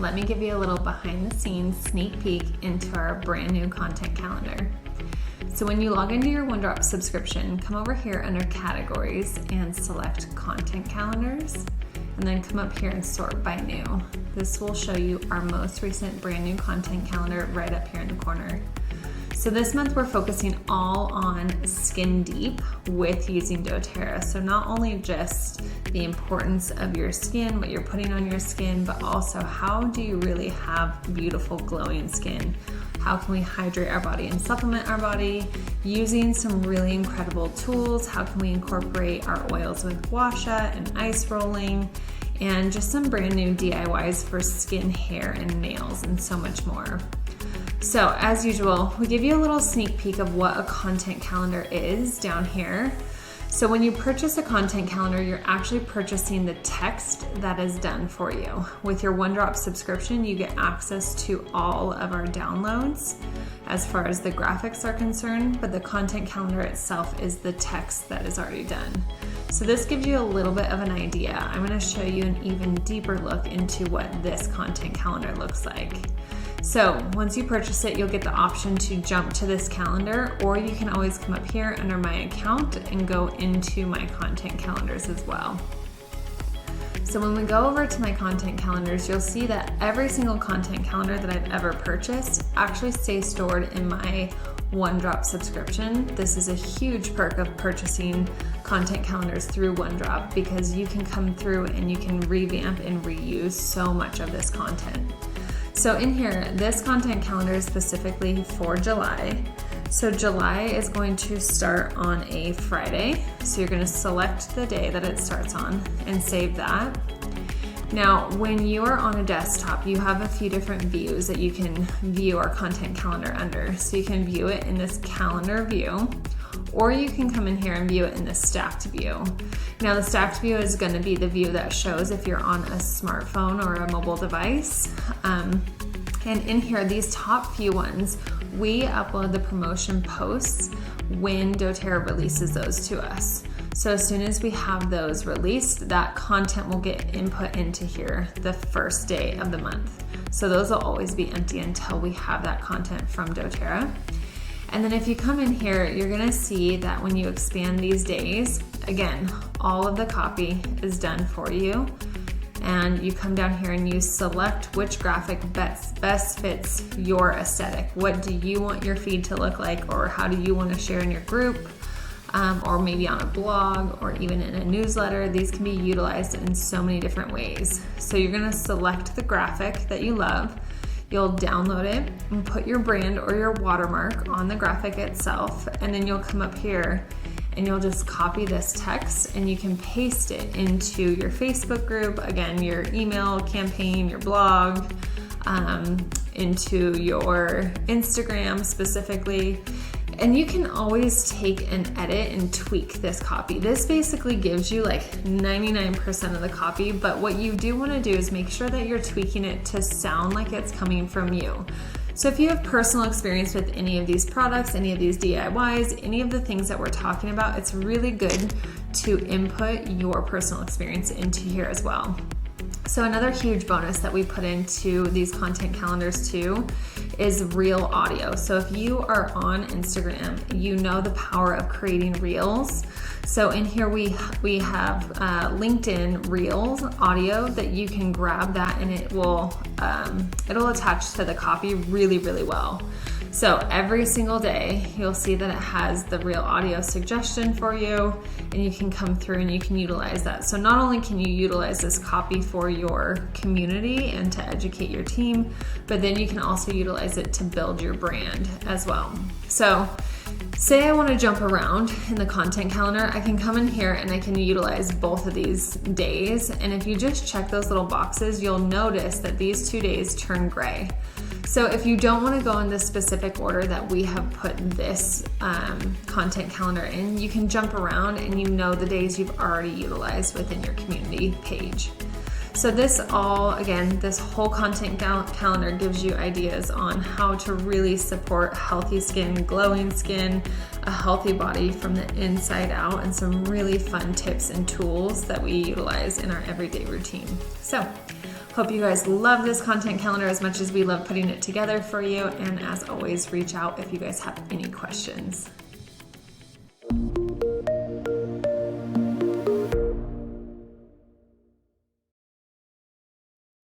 let me give you a little behind the scenes sneak peek into our brand new content calendar. So when you log into your OneDrop subscription, come over here under categories and select content calendars, and then come up here and sort by new. This will show you our most recent brand new content calendar right up here in the corner. So this month we're focusing all on skin deep with using doTERRA. So not only just the importance of your skin, what you're putting on your skin, but also how do you really have beautiful glowing skin? How can we hydrate our body and supplement our body using some really incredible tools? How can we incorporate our oils with Gua Sha and ice rolling, and just some brand new DIYs for skin, hair, and nails, and so much more. So as usual, we give you a little sneak peek of what a content calendar is down here. So when you purchase a content calendar, you're actually purchasing the text that is done for you. With your OneDrop subscription, you get access to all of our downloads as far as the graphics are concerned, but the content calendar itself is the text that is already done. So this gives you a little bit of an idea. I'm going to show you an even deeper look into what this content calendar looks like. So once you purchase it, you'll get the option to jump to this calendar, or you can always come up here under my account and go into my content calendars as well. So when we go over to my content calendars, you'll see that every single content calendar that I've ever purchased actually stays stored in my OneDrop subscription. This is a huge perk of purchasing content calendars through OneDrop, because you can come through and you can revamp and reuse so much of this content. So in here, this content calendar is specifically for July. So July is going to start on a Friday. So you're going to select the day that it starts on and save that. Now, when you are on a desktop, you have a few different views that you can view our content calendar under. So you can view it in this calendar view, or you can come in here and view it in the stacked view. Now the stacked view is going to be the view that shows if you're on a smartphone or a mobile device. And in here, these top few ones, we upload the promotion posts when doTERRA releases those to us. So as soon as we have those released, that content will get input into here the first day of the month. So those will always be empty until we have that content from doTERRA. And then if you come in here, you're gonna see that when you expand these days, again, all of the copy is done for you. And you come down here and you select which graphic best fits your aesthetic. What do you want your feed to look like, or how do you want to share in your group, or maybe on a blog, or even in a newsletter. These can be utilized in so many different ways. So you're gonna select the graphic that you love. You'll download it and put your brand or your watermark on the graphic itself, and then you'll come up here and you'll just copy this text and you can paste it into your Facebook group, again, your email campaign, your blog, into your Instagram specifically. And you can always take and edit and tweak this copy. This basically gives you like 99% of the copy, but what you do want to do is make sure that you're tweaking it to sound like it's coming from you. So if you have personal experience with any of these products, any of these DIYs, any of the things that we're talking about, it's really good to input your personal experience into here as well. So another huge bonus that we put into these content calendars too is reel audio. So if you are on Instagram, you know the power of creating reels. So in here we have LinkedIn Reels audio that you can grab that, and it will it'll attach to the copy really, really well. So every single day you'll see that it has the reel audio suggestion for you, and you can come through and you can utilize that. So not only can you utilize this copy for your community and to educate your team, but then you can also utilize it to build your brand as well. So say I want to jump around in the content calendar, I can come in here and I can utilize both of these days. And if you just check those little boxes, you'll notice that these 2 days turn gray. So if you don't want to go in the specific order that we have put this content calendar in, you can jump around and you know the days you've already utilized within your community page. So this whole content calendar gives you ideas on how to really support healthy skin, glowing skin, a healthy body from the inside out, and some really fun tips and tools that we utilize in our everyday routine. So hope you guys love this content calendar as much as we love putting it together for you. And as always, reach out if you guys have any questions.